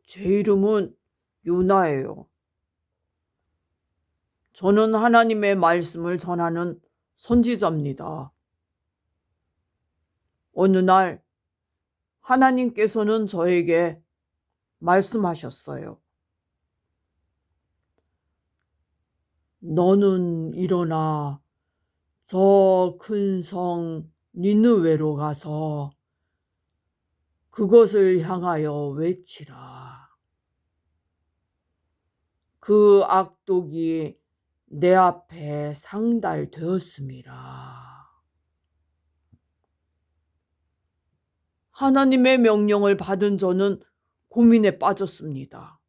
제 이름은 요나예요. 저는 하나님의 말씀을 전하는 선지자입니다. 어느 날 하나님께서는 저에게 말씀하셨어요. 너는 일어나 저 큰 성 니느웨로 가서 그것을 향하여 외치라. 그 악독이 내 앞에 상달되었음이라. 하나님의 명령을 받은 저는 고민에 빠졌습니다.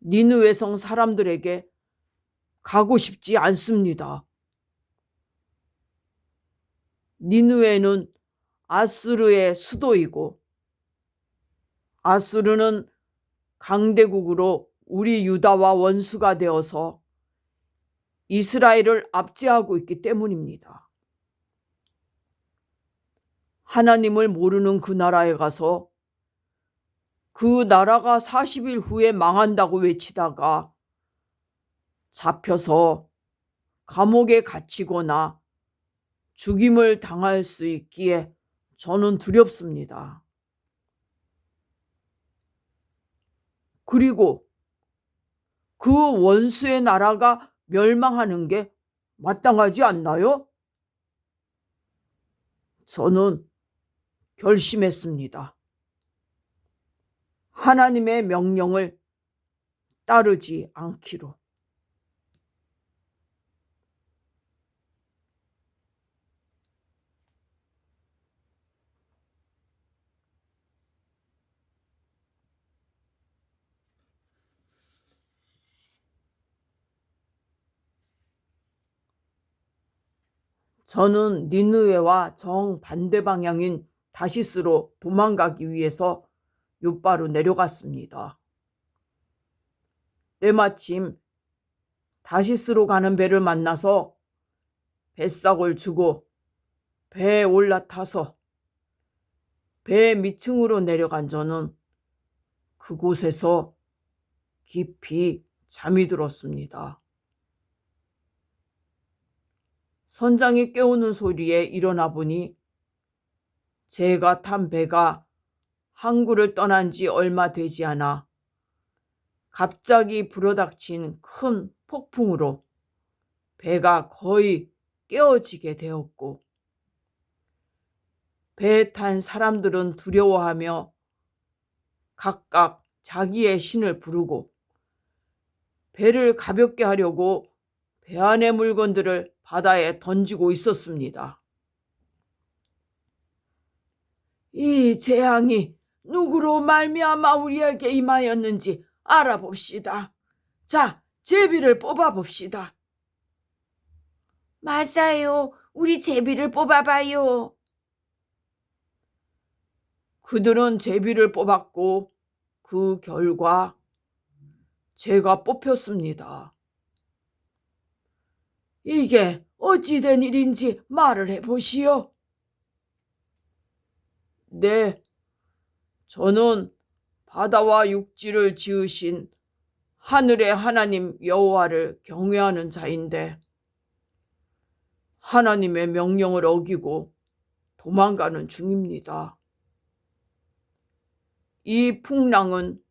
니느웨 성 사람들에게 가고 싶지 않습니다. 니느웨는 아수르의 수도이고 아수르는 강대국으로 우리 유다와 원수가 되어서 이스라엘을 압제하고 있기 때문입니다. 하나님을 모르는 그 나라에 가서 그 나라가 40일 후에 망한다고 외치다가 잡혀서 감옥에 갇히거나 죽임을 당할 수 있기에 저는 두렵습니다. 그리고 그 원수의 나라가 멸망하는 게 마땅하지 않나요? 저는 결심했습니다. 하나님의 명령을 따르지 않기로. 저는 니느웨와 정반대 방향인 다시스로 도망가기 위해서 요바로 내려갔습니다. 때마침 다시스로 가는 배를 만나서 뱃삭을 주고 배에 올라타서 배 밑층으로 내려간 저는 그곳에서 깊이 잠이 들었습니다. 선장이 깨우는 소리에 일어나 보니 제가 탄 배가 항구를 떠난 지 얼마 되지 않아 갑자기 불어닥친 큰 폭풍으로 배가 거의 깨어지게 되었고 배에 탄 사람들은 두려워하며 각각 자기의 신을 부르고 배를 가볍게 하려고 배 안의 물건들을 바다에 던지고 있었습니다. 이 재앙이 누구로 말미암아 우리에게 임하였는지 알아봅시다. 자, 제비를 뽑아봅시다. 맞아요. 우리 제비를 뽑아봐요. 그들은 제비를 뽑았고 그 결과 제가 뽑혔습니다. 이게 어찌된 일인지 말을 해보시오. 네, 저는 바다와 육지를 지으신 하늘의 하나님 여호와를 경외하는 자인데 하나님의 명령을 어기고 도망가는 중입니다. 이 풍랑은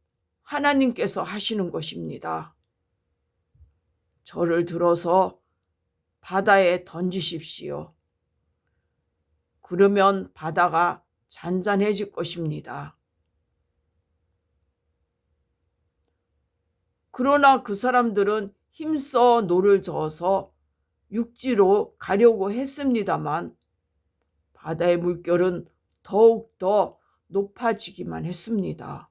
하나님께서 하시는 것입니다. 저를 들어서 바다에 던지십시오. 그러면 바다가 잔잔해질 것입니다. 그러나 그 사람들은 힘써 노를 저어서 육지로 가려고 했습니다만 바다의 물결은 더욱더 높아지기만 했습니다.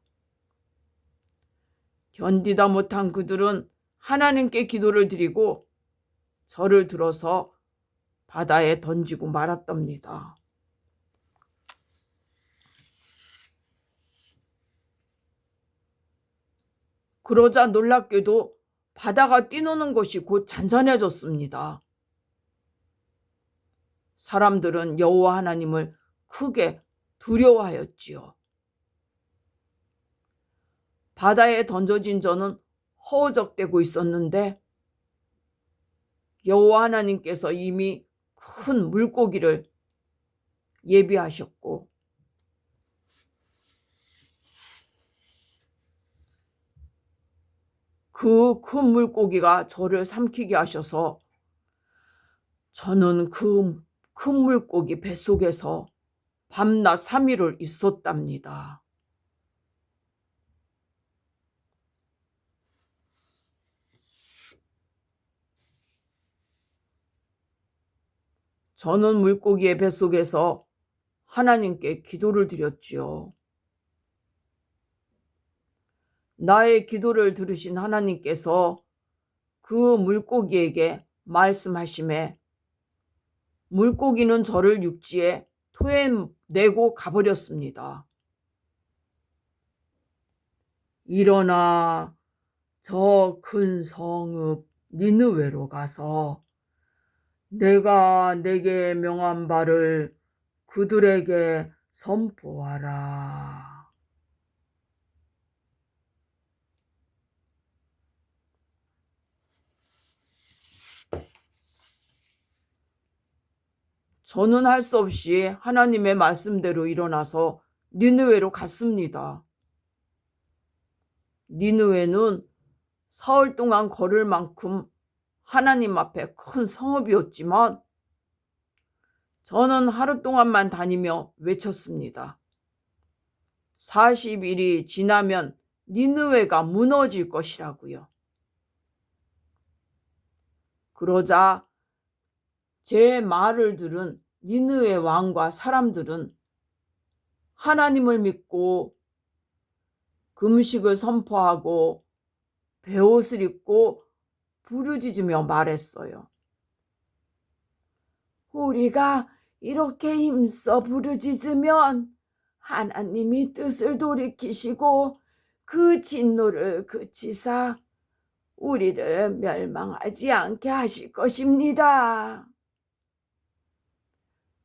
견디다 못한 그들은 하나님께 기도를 드리고 저를 들어서 바다에 던지고 말았답니다. 그러자 놀랍게도 바다가 뛰노는 것이 곧 잔잔해졌습니다. 사람들은 여호와 하나님을 크게 두려워하였지요. 바다에 던져진 저는 허우적대고 있었는데 여호와 하나님께서 이미 큰 물고기를 예비하셨고 그 큰 물고기가 저를 삼키게 하셔서 저는 그 큰 물고기 뱃속에서 밤낮 3일을 있었답니다. 저는 물고기의 뱃속에서 하나님께 기도를 드렸지요. 나의 기도를 들으신 하나님께서 그 물고기에게 말씀하시매 물고기는 저를 육지에 토해내고 가버렸습니다. 일어나 저 큰 성읍 니느웨로 가서 내가 내게 명한 바를 그들에게 선포하라. 저는 할 수 없이 하나님의 말씀대로 일어나서 니느웨로 갔습니다. 니느웨는 사흘 동안 걸을 만큼 하나님 앞에 큰 성읍이었지만 저는 하루 동안만 다니며 외쳤습니다. 40일이 지나면 니느웨가 무너질 것이라고요. 그러자 제 말을 들은 니느웨 왕과 사람들은 하나님을 믿고 금식을 선포하고 베옷을 입고 부르짖으며 말했어요. 우리가 이렇게 힘써 부르짖으면 하나님이 뜻을 돌이키시고 그 진노를 그치사 우리를 멸망하지 않게 하실 것입니다.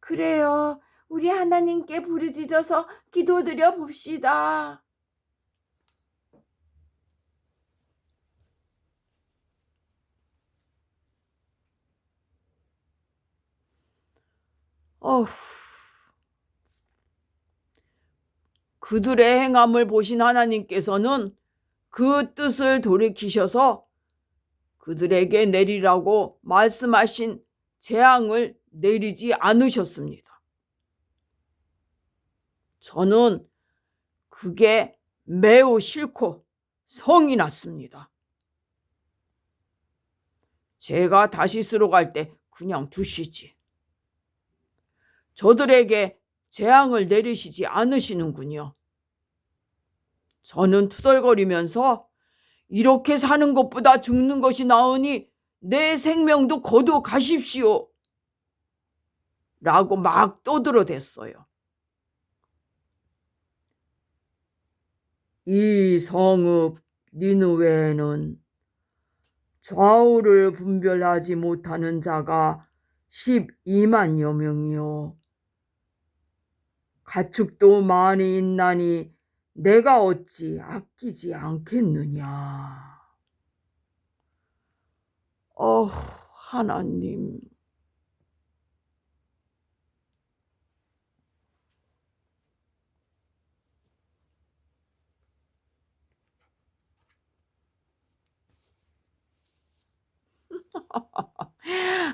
그래요. 우리 하나님께 부르짖어서 기도드려 봅시다. 그들의 행함을 보신 하나님께서는 그 뜻을 돌이키셔서 그들에게 내리라고 말씀하신 재앙을 내리지 않으셨습니다. 저는 그게 매우 싫고 성이 났습니다. 제가 다시스로 갈 때 그냥 두시지. 저들에게 재앙을 내리시지 않으시는군요. 저는 투덜거리면서 이렇게 사는 것보다 죽는 것이 나으니 내 생명도 거두어 가십시오. 라고 막 떠들어댔어요. 이 성읍 니느웨에는 좌우를 분별하지 못하는 자가 12만여 명이요. 가축도 많이 있나니 내가 어찌 아끼지 않겠느냐. 하나님.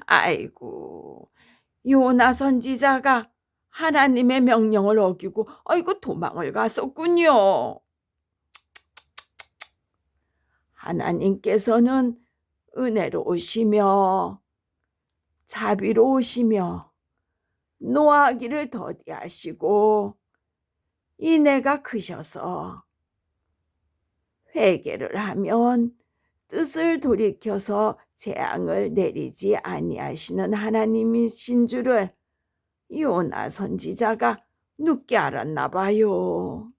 아이고, 요나 선지자가 하나님의 명령을 어기고 도망을 갔었군요. 하나님께서는 은혜로우시며 자비로우시며 노하기를 더디하시고 인애가 크셔서 회개를 하면 뜻을 돌이켜서 재앙을 내리지 아니하시는 하나님이신 줄을 요나 선지자가 늦게 알았나 봐요.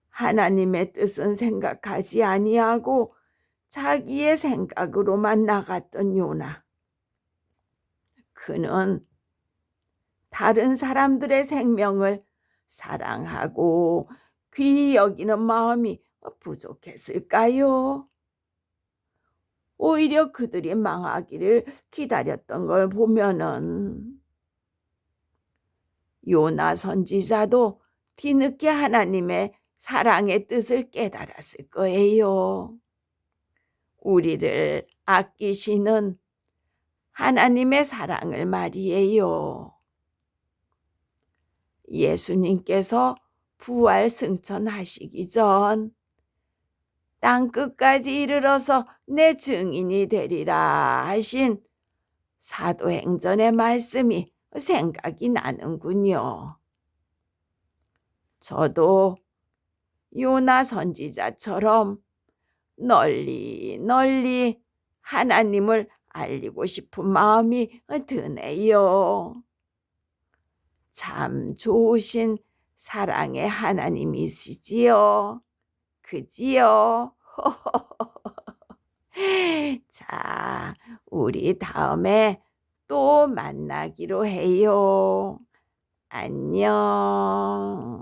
하나님의 뜻은 생각하지 아니하고 자기의 생각으로만 나갔던 요나. 그는 다른 사람들의 생명을 사랑하고 귀히 여기는 마음이 부족했을까요? 오히려 그들이 망하기를 기다렸던 걸 보면은 요나 선지자도 뒤늦게 하나님의 사랑의 뜻을 깨달았을 거예요. 우리를 아끼시는 하나님의 사랑을 말이에요. 예수님께서 부활 승천하시기 전 땅 끝까지 이르러서 내 증인이 되리라 하신 사도행전의 말씀이 생각이 나는군요. 저도 요나 선지자처럼 널리 널리 하나님을 알리고 싶은 마음이 드네요. 참 좋으신 사랑의 하나님이시지요. 그지요? 자, 우리 다음에 또 만나기로 해요. 안녕.